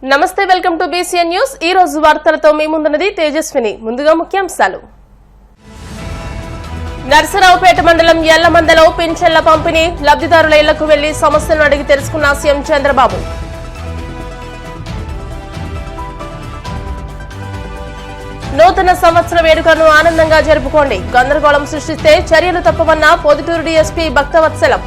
నమస్తే, welcome to BCN news. ఈ రోజు వార్తలతో మీ ముందున్నది తేజస్విని. ముందుగా ముఖ్యాంశాలు. నర్సరావుపేట మండలం ఎల్లమందలో పింఛన్ల పంపిణీ, లబ్ధిదారుల ఇళ్లకు వెళ్లి సమస్యలను అడిగి తెలుసుకున్న సీఎం చంద్రబాబు. నూతన సంవత్సర వేడుకను ఆనందంగా జరుపుకోండి, గందరగోళం సృష్టిస్తే చర్యలు తప్పవన్న పొద్దుటూరు డీఎస్పీ భక్తవత్సలం.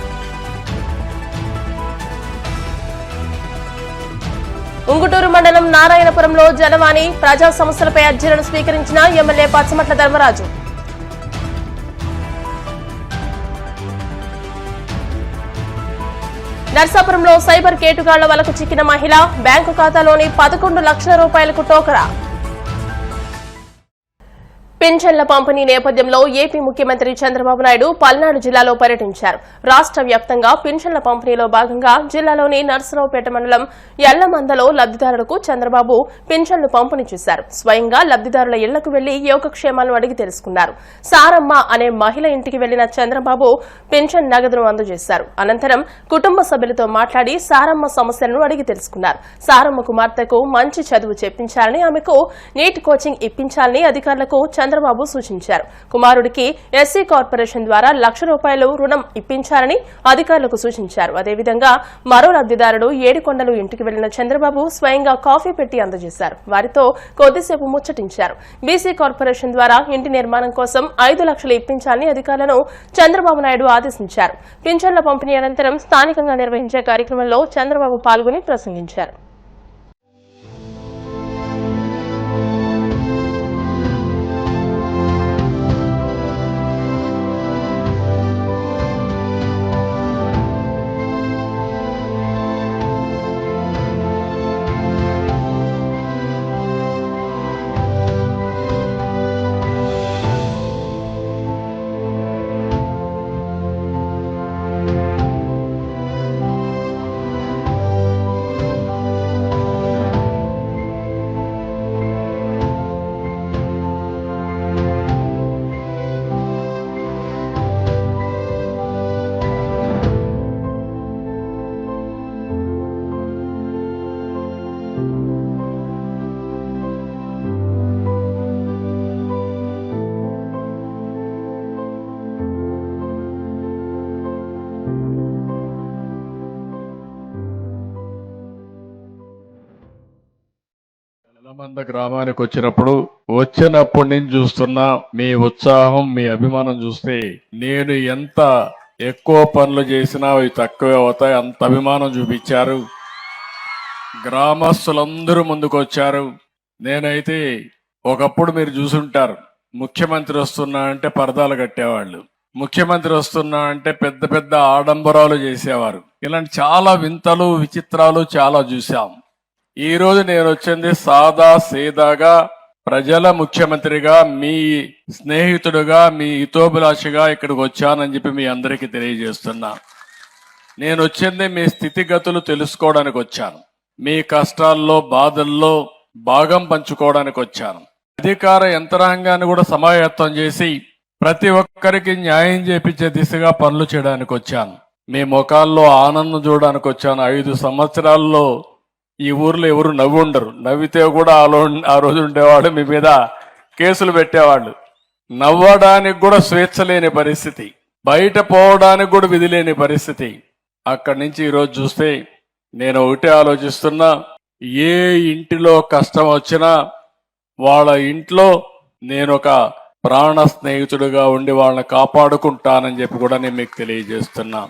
ఉంగుటూరు మండలం నారాయణపురంలో జనవాణి ప్రజా సమస్యలపై అర్జీలను స్వీకరించిన ఎమ్మెల్యే పచ్చమట్ల ధర్మరాజు. నర్సాపురంలో సైబర్ కేటుగాళ్ల వలకు చిక్కిన మహిళ, బ్యాంకు ఖాతాలోని 11 లక్షల రూపాయలకు టోకరా. పింఛన్ల పంపిణీ నేపథ్యంలో ఏపీ ముఖ్యమంత్రి చంద్రబాబు నాయుడు పల్నాడు జిల్లాలో పర్యటించారు. రాష్ట్ర వ్యాప్తంగా పింఛన్ల పంపిణీలో భాగంగా జిల్లాలోని నర్సరావుపేట మండలం ఎల్లమందలో లబ్ధిదారులకు చంద్రబాబు పింఛన్లు పంపిణీ చేశారు. స్వయంగా లబ్ధిదారుల ఇళ్లకు వెళ్లి యోగక్షేమాలను అడిగి తెలుసుకున్నారు. సారమ్మ అనే మహిళ ఇంటికి వెళ్లిన చంద్రబాబు పింఛన్ నగదును అందజేశారు. అనంతరం కుటుంబ సభ్యులతో మాట్లాడి సారమ్మ సమస్యలను అడిగి తెలుసుకున్నారు. సారమ్మ కుమార్తెకు మంచి చదువు చెప్పించాలని, ఆమెకు నీట్ కోచింగ్ ఇప్పించాలని అధికారులకు చంద్రబాబు సూచించారు. కుమారుడికి ఎస్సీ కార్పొరేషన్ ద్వారా ₹1,00,000 రుణం ఇప్పించాలని అధికారులకు సూచించారు. అదేవిధంగా మరో లబ్ధిదారుడు ఏడుకొండలు ఇంటికి వెళ్లిన చంద్రబాబు స్వయంగా కాఫీ పెట్టి అందజేశారు. వారితో కొద్దిసేపు ముచ్చటించారు. బీసీ కార్పొరేషన్ ద్వారా ఇంటి నిర్మాణం కోసం 5 లక్షలు ఇప్పించాలని అధికారులను చంద్రబాబు నాయుడు ఆదేశించారు. పింఛన్ల పంపిణీ అనంతరం స్థానికంగా నిర్వహించే కార్యక్రమంలో చంద్రబాబు పాల్గొని ప్రసంగించారు. ఎల్లమంద గ్రామానికి వచ్చినప్పటి నుంచి చూస్తున్నా మీ ఉత్సాహం, మీ అభిమానం చూస్తే నేను ఎంత ఎక్కువ పనులు చేసినా అవి తక్కువే అవుతాయి. అంత అభిమానం చూపించారు. గ్రామస్తులందరూ ముందుకు వచ్చారు. నేనైతే ఒకప్పుడు మీరు చూసుంటారు, ముఖ్యమంత్రి వస్తున్నా అంటే పరదాలు కట్టేవాళ్ళు, ముఖ్యమంత్రి వస్తున్నా అంటే పెద్ద పెద్ద ఆడంబరాలు చేసేవారు. ఇలాంటి చాలా వింతలు, విచిత్రాలు చాలా చూసాం. ఈ రోజు నేను వచ్చింది సాదా సీదాగా ప్రజల ముఖ్యమంత్రిగా, మీ స్నేహితుడుగా, మీ హితోభిలాషిగా ఇక్కడికి వచ్చానని చెప్పి మీ అందరికీ తెలియజేస్తున్నా. నేను వచ్చింది మీ స్థితిగతులు తెలుసుకోవడానికి వచ్చాను. మీ కష్టాల్లో, బాధల్లో భాగం పంచుకోవడానికి వచ్చాను. అధికార యంత్రాంగాన్ని కూడా సమాయత్తం చేసి ప్రతి ఒక్కరికి న్యాయం చేపించే దిశగా పనులు చేయడానికి వచ్చాను. మీ ముఖాల్లో ఆనందం చూడడానికి వచ్చాను. 5 సంవత్సరాల్లో ఈ ఊర్లో ఎవరు నవ్వు ఉండరు. నవ్వితే కూడా ఆ రోజు ఉండేవాడు, మీ మీద కేసులు పెట్టేవాళ్ళు. నవ్వడానికి కూడా స్వేచ్ఛ లేని పరిస్థితి, బయట పోవడానికి కూడా విధి లేని పరిస్థితి. అక్కడి నుంచి ఈరోజు చూస్తే నేను ఒకటే ఆలోచిస్తున్నా, ఏ ఇంటిలో కష్టం వచ్చినా వాళ్ళ ఇంట్లో నేను ఒక ప్రాణ స్నేహితుడిగా ఉండి వాళ్ళని కాపాడుకుంటానని చెప్పి కూడా నేను మీకు తెలియజేస్తున్నా.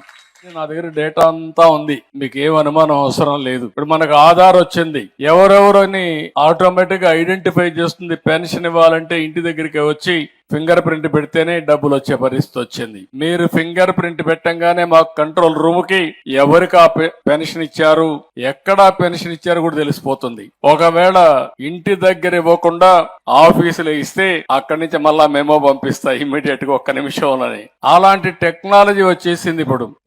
నా దగ్గర డేటా అంతా ఉంది, మీకు ఏం అనుమానం అవసరం లేదు. ఇప్పుడు మనకు ఆధార్ వచ్చింది, ఎవరెవరని ఆటోమేటిక్ గా ఐడెంటిఫై చేస్తుంది. పెన్షన్ ఇవ్వాలంటే ఇంటి దగ్గరికి వచ్చి ఫింగర్ ప్రింట్ పెడితేనే డబ్బులు వచ్చే పరిస్థితి వచ్చింది. మీరు ఫింగర్ ప్రింట్ పెట్టంగానే మాకు కంట్రోల్ రూమ్ కి ఎవరికి ఆ పెన్షన్ ఇచ్చారు, ఎక్కడ పెన్షన్ ఇచ్చారు కూడా తెలిసిపోతుంది. ఒకవేళ ఇంటి దగ్గర ఇవ్వకుండా ఆఫీసులో ఇస్తే అక్కడి నుంచి మళ్ళా మెమో పంపిస్తా ఇమ్మీడియట్ గా 1 నిమిషంలోనే. అలాంటి టెక్నాలజీ వచ్చేసింది.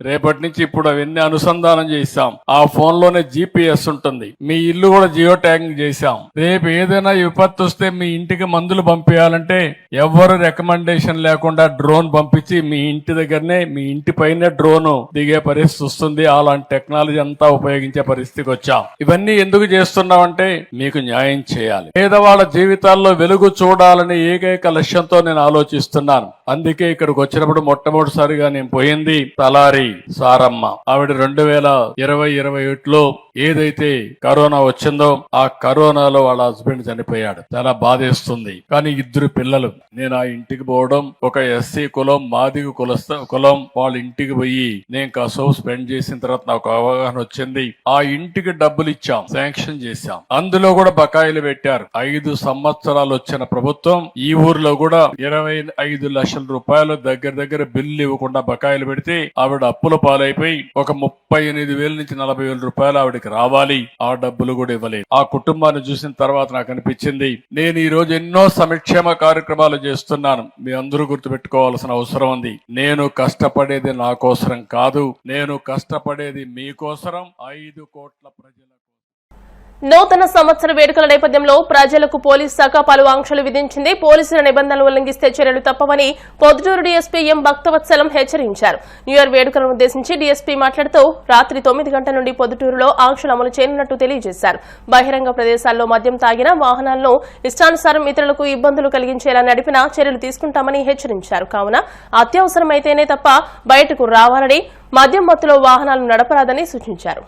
రేపటి నుంచి ఇప్పుడు అవన్నీ అనుసంధానం చేశాం. ఆ ఫోన్ లోనే GPS ఉంటుంది. మీ ఇల్లు కూడా జియో ట్యాగింగ్ చేశాం. రేపు ఏదైనా విపత్తు వస్తే మీ ఇంటికి మందులు పంపించాలంటే ఎవరు ఎవరు రికమెండేషన్ లేకుండా డ్రోన్ పంపించి మీ ఇంటి దగ్గరనే మీ ఇంటి పైన డ్రోన్ దిగే పరిస్థితి వస్తుంది. అలాంటి టెక్నాలజీ అంతా ఉపయోగించే పరిస్థితికి వచ్చాం. ఇవన్నీ ఎందుకు చేస్తున్నామంటే మీకు న్యాయం చేయాలి, పేదవాళ్ళ జీవితాల్లో వెలుగు చూడాలని ఏకైక లక్ష్యంతో నేను ఆలోచిస్తున్నాను. అందుకే ఇక్కడికి వచ్చినప్పుడు మొట్టమొదటిసారిగా నేను పోయింది తలారి సారమ్మ. ఆవిడ 2020-21లో ఏదైతే కరోనా వచ్చిందో ఆ కరోనాలో వాళ్ళ హస్బెండ్ చనిపోయాడు. చాలా బాధేస్తుంది. కానీ 2 పిల్లలు. నేను ఆ ఇంటికి పోవడం, ఒక ఎస్సీ కులం మాదిగ కులం వాళ్ళ ఇంటికి పోయి నేను కాసేపు స్పెండ్ చేసిన తర్వాత నాకు అవగాహన వచ్చింది. ఆ ఇంటికి డబ్బులు ఇచ్చాం, శాంక్షన్ చేశాం, అందులో కూడా బకాయిలు పెట్టారు. 5 సంవత్సరాలు వచ్చిన ప్రభుత్వం ఈ ఊర్లో కూడా 25 లక్షల రూపాయలు దగ్గర బిల్లు ఇవ్వకుండా బకాయిలు పెడితే ఆవిడ అప్పుల పాలైపోయి ఒక 38,000 నుంచి 40,000 రూపాయలు ఆవిడకి రావాలి. ఆ డబ్బులు కూడా ఇవ్వలేదు. ఆ కుటుంబాన్ని చూసిన తర్వాత నాకు అనిపించింది, నేను ఈ రోజు ఎన్నో సంక్షేమ కార్యక్రమాలు చేస్తున్నాను. మీ అందరూ గుర్తుపెట్టుకోవాల్సిన అవసరం ఉంది. నేను కష్టపడేది నా కోసరం కాదు, నేను కష్టపడేది మీకోసరం, 5 కోట్ల ప్రజల. నూతన సంవత్సర వేడుకల నేపథ్యంలో ప్రజలకు పోలీసు శాఖ పలు ఆంక్షలు విధించింది. పోలీసుల నిబంధనలు ఉల్లంఘిస్తే చర్యలు తప్పవని పొద్దుటూరు డీఎస్పీ ఎం భక్తవత్సలం హెచ్చరించారు. న్యూ ఇయర్ వేడుకలను ఉద్దేశించి డీఎస్పీ మాట్లాడుతూ రాత్రి 9 గంటల నుండి పొద్దుటూరులో ఆంక్షలు అమలు చేయనున్నట్టు తెలియజేశారు. బహిరంగ ప్రదేశాల్లో మద్యం తాగిన వాహనాలను ఇష్టానుసారం ఇతరులకు ఇబ్బందులు కలిగించేలా నడిపినా చర్యలు తీసుకుంటామని హెచ్చరించారు. కావున అత్యవసరమైతేనే తప్ప బయటకు రావాలని, మద్యం మత్తులో వాహనాలు నడపరాదని సూచించారు.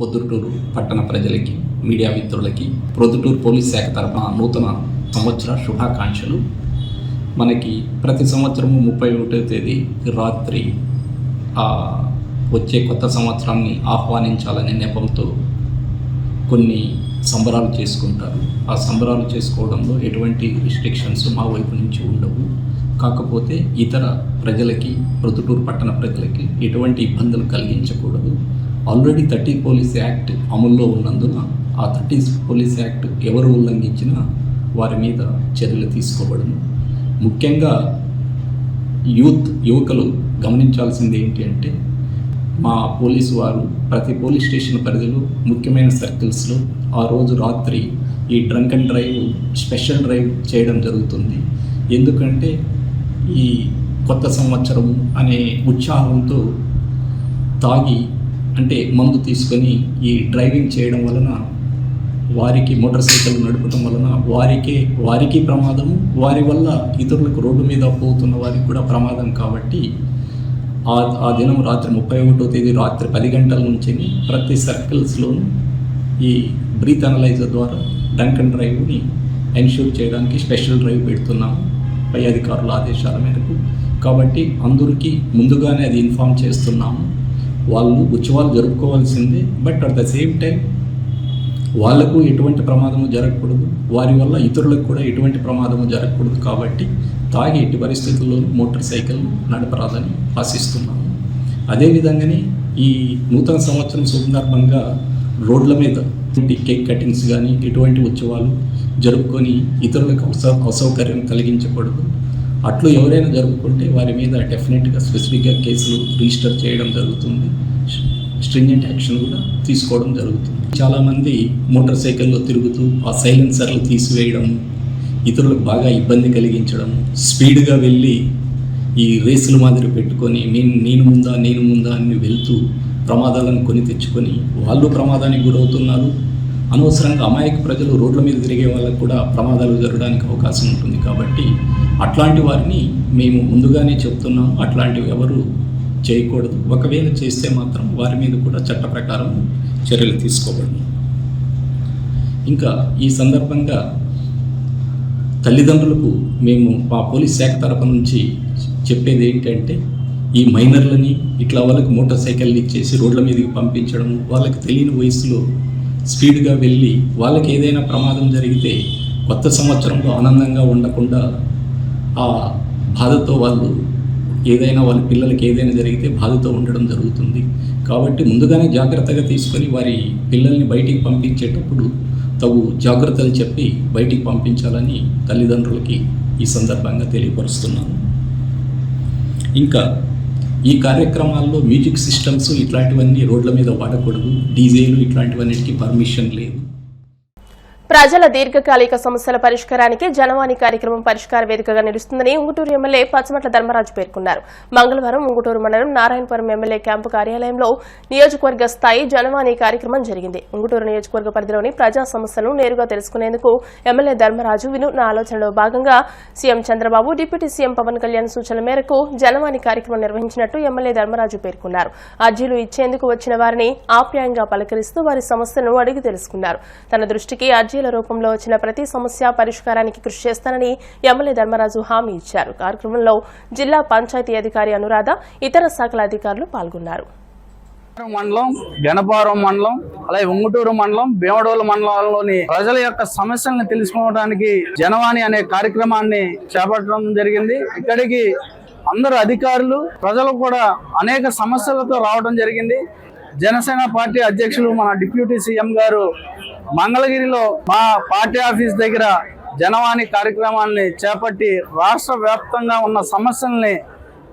పొద్దుటూరు పట్టణ ప్రజలకి, మీడియా మిత్రులకి పొద్దుటూరు పోలీస్ శాఖ తరఫున నూతన సంవత్సర శుభాకాంక్షలు. మనకి ప్రతి సంవత్సరము 31వ తేదీ రాత్రి వచ్చే కొత్త సంవత్సరాన్ని ఆహ్వానించాలనే నెపంతో కొన్ని సంబరాలు చేసుకుంటారు. ఆ సంబరాలు చేసుకోవడంలో ఎటువంటి రిస్ట్రిక్షన్స్ మా వైపు నుంచి ఉండవు. కాకపోతే ఇతర ప్రజలకి, పొద్దుటూరు పట్టణ ప్రజలకి ఎటువంటి ఇబ్బందులు కలిగించకూడదు. ఆల్రెడీ 30 పోలీస్ యాక్ట్ అమల్లో ఉన్నందున ఆ 30 పోలీస్ యాక్ట్ ఎవరు ఉల్లంఘించినా వారి మీద చర్యలు తీసుకోబడను. ముఖ్యంగా యువకులు గమనించాల్సింది ఏంటి అంటే, మా పోలీసు వారు ప్రతి పోలీస్ స్టేషన్ పరిధిలో ముఖ్యమైన సర్కిల్స్లో ఆ రోజు రాత్రి ఈ drunk and drive special drive చేయడం జరుగుతుంది. ఎందుకంటే ఈ కొత్త సంవత్సరం అనే ఉత్సాహంతో తాగి అంటే మందు తీసుకొని ఈ డ్రైవింగ్ చేయడం వలన వారికి, మోటార్ సైకిల్ నడపడం వలన వారికి ప్రమాదము, వారి వల్ల ఇతరులకు రోడ్డు మీద పోతున్న వారికి కూడా ప్రమాదం. కాబట్టి ఆ దినం రాత్రి 31వ తేదీ రాత్రి 10 గంటల నుంచి ప్రతి సర్కిల్స్లోనూ ఈ బ్రీత్ అనలైజర్ ద్వారా డ్రంక్ అండ్ డ్రైవ్ని ఎన్ష్యూర్ చేయడానికి స్పెషల్ డ్రైవ్ పెడుతున్నాము పై అధికారుల ఆదేశాల మేరకు. కాబట్టి అందరికీ ముందుగానే అది ఇన్ఫామ్ చేస్తున్నాము. వాళ్ళు ఉత్సవాలు జరుపుకోవాల్సిందే, but at the same time వాళ్లకు ఎటువంటి ప్రమాదము జరగకూడదు, వారి వల్ల ఇతరులకు కూడా ఎటువంటి ప్రమాదము జరగకూడదు. కాబట్టి తాగి ఎట్టి పరిస్థితుల్లో మోటార్ సైకిల్ నడపరాదని ఆశిస్తున్నాము. అదేవిధంగానే ఈ నూతన సంవత్సరం సందర్భంగా రోడ్ల మీద కేక్ కటింగ్స్ కానీ ఎటువంటి ఉత్సవాలు జరుపుకొని ఇతరులకు అసౌకర్యం కలిగించకూడదు. అట్లు ఎవరైనా జరుపుకుంటే వారి మీద డెఫినెట్గా స్పెసిఫిక్గా కేసులు రిజిస్టర్ చేయడం జరుగుతుంది. స్ట్రింజెంట్ యాక్షన్ కూడా తీసుకోవడం జరుగుతుంది. చాలామంది మోటార్ సైకిల్లో తిరుగుతూ ఆ సైలెన్సర్లు తీసివేయడం, ఇతరులకు బాగా ఇబ్బంది కలిగించడం, స్పీడ్గా వెళ్ళి ఈ రేసుల మాదిరి పెట్టుకొని నేను ముందా అని వెళ్తూ ప్రమాదాలను కొని తెచ్చుకొని వాళ్ళు ప్రమాదానికి గురవుతున్నారు. అనవసరంగా అమాయక ప్రజలు రోడ్ల మీద తిరిగే వాళ్ళకు కూడా ప్రమాదాలు జరగడానికి అవకాశం ఉంటుంది. కాబట్టి అట్లాంటి వారిని మేము ముందుగానే చెప్తున్నాము, అట్లాంటివి ఎవరు చేయకూడదు. ఒకవేళ చేస్తే మాత్రం వారి మీద కూడా చట్ట ప్రకారం చర్యలు తీసుకోబడను. ఇంకా ఈ సందర్భంగా తల్లిదండ్రులకు మేము మా పోలీస్ శాఖ తరపు నుంచి చెప్పేది ఏంటంటే, ఈ మైనర్లని ఇట్లా వాళ్ళకి మోటార్ సైకిల్ ఇచ్చేసి రోడ్ల మీదకి పంపించడం, వాళ్ళకి తెలియని వయసులో స్పీడ్గా వెళ్ళి వాళ్ళకి ఏదైనా ప్రమాదం జరిగితే కొత్త సంవత్సరంలో ఆనందంగా ఉండకుండా ఆ బాధతో వాళ్ళు వాళ్ళ పిల్లలకి ఏదైనా జరిగితే బాధతో ఉండడం జరుగుతుంది. కాబట్టి ముందుగానే జాగ్రత్తగా తీసుకొని వారి పిల్లల్ని బయటికి పంపించేటప్పుడు తగు జాగ్రత్తలు చెప్పి బయటికి పంపించాలని తల్లిదండ్రులకి ఈ సందర్భంగా తెలియపరుస్తున్నాను. ఇంకా ఈ కార్యక్రమాల్లో మ్యూజిక్ సిస్టమ్స్ ఇట్లాంటివన్నీ రోడ్ల మీద వాడకూడదు. డీజేలు ఇట్లాంటివన్నిటికీ పర్మిషన్ లేదు. ప్రజల దీర్ఘకాలిక సమస్యల పరిష్కారానికి జనవాణి కార్యక్రమం పరిష్కార వేదికగా నిలుస్తుందని ఉంగుటూరు ఎమ్మెల్యే పచ్చమట్ల ధర్మరాజు పేర్కొన్నారు. మంగళవారం ఉంగుటూరు మండలం నారాయణపురం ఎమ్మెల్యే క్యాంపు కార్యాలయంలో నియోజకవర్గ స్థాయి జనవాణి కార్యక్రమం జరిగింది. ఉంగుటూరు నియోజకవర్గ పరిధిలోని ప్రజా సమస్యలను నేరుగా తెలుసుకునేందుకు ఎమ్మెల్యే ధర్మరాజు వినూత్న ఆలోచనలో భాగంగా CM Chandrababu, deputy CM Pawan Kalyan సూచనల మేరకు జనవాణి కార్యక్రమం నిర్వహించినట్టు ఎమ్మెల్యే ధర్మరాజు పేర్కొన్నారు. అర్జీలు ఇచ్చేందుకు వచ్చిన వారిని ఆప్యాయంగా పలకరిస్తూ వారి సమస్యలను అడిగి తెలుసుకున్నారు. తన దృష్టికి అర్జీల రూపంలో వచ్చిన ప్రతి సమస్య పరిష్కారానికి కృషి చేస్తానని ఎమ్మెల్యే ధర్మరాజు హామీ ఇచ్చారు. కార్యక్రమంలో జిల్లా పంచాయతీ అధికారి అనురాధ, ఇతర శాఖల అధికారులు పాల్గొన్నారు. మండలం, గణపవరం మండలం, అలాగే ఉంగుటూరు మండలం, భీమడోలు మండలంలోని ప్రజల యొక్క సమస్యలను తెలుసుకోవడానికి జనవాణి అనే కార్యక్రమాన్ని చేపట్టడం జరిగింది. ఇక్కడికి అందరు అధికారులు, ప్రజలు కూడా అనేక సమస్యలతో రావడం జరిగింది. జనసేన పార్టీ అధ్యక్షులు మన డిప్యూటీ సీఎం గారు మంగళగిరిలో మా పార్టీ ఆఫీస్ దగ్గర జనవాణి కార్యక్రమాన్ని చేపట్టి రాష్ట్ర వ్యాప్తంగా ఉన్న సమస్యల్ని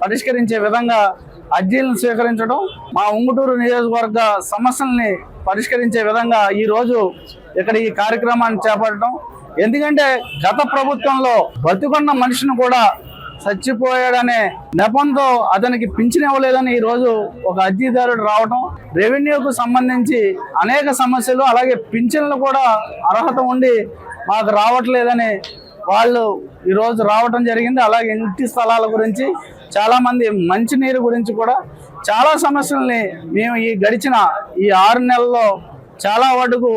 పరిష్కరించే విధంగా అర్జీలను స్వీకరించడం, మా ఉంగుటూరు నియోజకవర్గ సమస్యల్ని పరిష్కరించే విధంగా ఈరోజు ఇక్కడ ఈ కార్యక్రమాన్ని చేపట్టడం. ఎందుకంటే గత ప్రభుత్వంలో బతికున్న మనిషిని కూడా చచ్చిపోయాడనే నెపంతో అతనికి పింఛన్ ఇవ్వలేదని ఈరోజు ఒక అర్జీదారుడు రావడం, రెవెన్యూకు సంబంధించి అనేక సమస్యలు, అలాగే పింఛన్లు కూడా అర్హత ఉండి మాకు రావట్లేదని వాళ్ళు ఈరోజు రావడం జరిగింది. అలాగే ఇంటి స్థలాల గురించి, చాలామంది మంచినీరు గురించి కూడా చాలా సమస్యల్ని మేము ఈ గడిచిన ఈ 6 నెలల్లో చాలా వరకు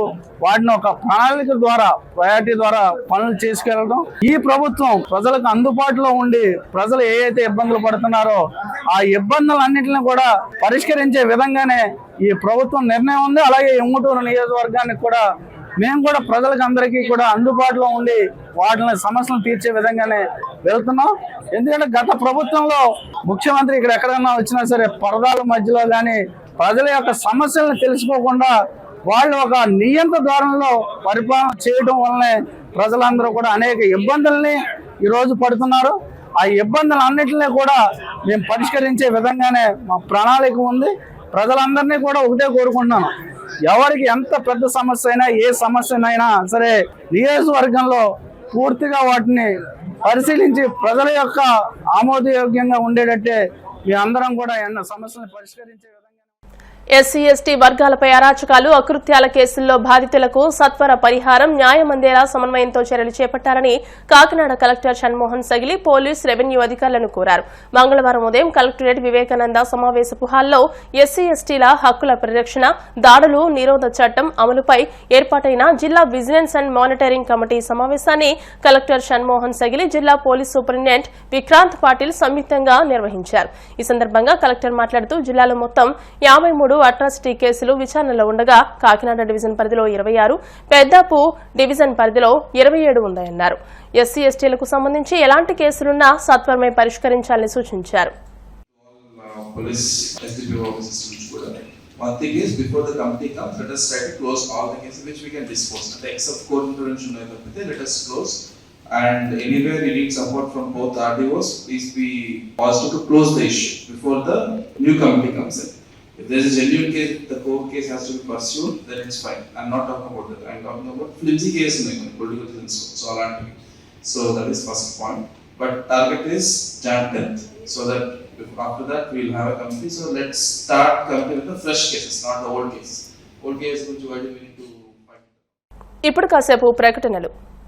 వాటిని ఒక ప్రణాళిక ద్వారా, ప్రయారిటీ ద్వారా పనులు చేసుకెళ్ళడం. ఈ ప్రభుత్వం ప్రజలకు అందుబాటులో ఉండి ప్రజలు ఏవైతే ఇబ్బందులు పడుతున్నారో ఆ ఇబ్బందులన్నింటినీ కూడా పరిష్కరించే విధంగానే ఈ ప్రభుత్వం నిర్ణయం ఉంది. అలాగే ఉంగుటూరు నియోజకవర్గానికి కూడా మేము కూడా ప్రజలకు అందరికీ కూడా అందుబాటులో ఉండి వాటిని సమస్యలు తీర్చే విధంగానే వెళ్తున్నాం. ఎందుకంటే గత ప్రభుత్వంలో ముఖ్యమంత్రి ఇక్కడ ఎక్కడైనా వచ్చినా సరే పరదాల మధ్యలో కానీ ప్రజల యొక్క సమస్యలను తెలుసుకోకుండా వాళ్ళు ఒక నియంత ధోరణిలో పరిపాలన చేయడం వల్లనే ప్రజలందరూ కూడా అనేక ఇబ్బందుల్ని ఈరోజు పడుతున్నారు. ఆ ఇబ్బందులన్నింటినీ కూడా మేము పరిష్కరించే విధంగానే మా ప్రణాళిక ఉంది. ప్రజలందరినీ కూడా ఒకటే కోరుకుంటున్నాను, ఎవరికి ఎంత పెద్ద సమస్య అయినా, ఏ సమస్యనైనా సరే నియోజకవర్గంలో పూర్తిగా వాటిని పరిశీలించి ప్రజల యొక్క ఆమోదయోగ్యంగా ఉండేటట్టే మీ అందరం కూడా ఎన్నో సమస్యలను పరిష్కరించే ఎస్సీ, ఎస్టీ వర్గాలపై అరాచకాలు, అకృత్యాల కేసుల్లో బాధితులకు సత్వర పరిహారం, న్యాయం అందేలా సమన్వయంతో చర్యలు చేపట్టాలని Kakinada collector Shanmohan Sagili police, revenue అధికారులను కోరారు. మంగళవారం ఉదయం కలెక్టరేట్ వివేకానంద సమావేశపు హాల్లో ఎస్సీ, ఎస్టీల హక్కుల పరిరక్షణ, దాడులు నిరోధ చట్టం అమలుపై ఏర్పాటైన జిల్లా విజిలెన్స్ అండ్ మానిటరింగ్ కమిటీ సమావేశాన్ని కలెక్టర్ షణ్మోహన్ సగిలి, జిల్లా పోలీస్ సూపరింటెండెంట్ విక్రాంత్ పాటిల్ సంయుక్తంగా నిర్వహించారు. ఈ సందర్భంగా కలెక్టర్ మాట్లాడుతూ జిల్లాలో మొత్తం 53 అట్రాసిటీ కేసులు విచారణలో ఉండగా కాకినాడ డివిజన్ పరిధిలో 26, పెద్దాపు డివిజన్ పరిధిలో 27 ఉన్నాయన్నారు. ఎస్సీ, ఎస్టీలకు సంబంధించి ఎలాంటి కేసులున్నా సత్వరమే పరిష్కరించాలని సూచించారు. One thing is, before the committee comes, let us try to close all the cases which we can dispose. Except court intervention, let us close. And anywhere we need support from both RDOs, please be positive to close the issue before the new committee comes in. If there is a genuine case, the court case has to be pursued, then it's fine. I'm not talking about that. I'm talking about flimsy case in political sense. So all I'm doing. So that is first point. But target is Jan 10th. So that after that we'll have a committee. So let's start committee with the fresh cases, not the old case. Old case which we need to fight. ఇప్పుడు కాసేపు ప్రకటనలు.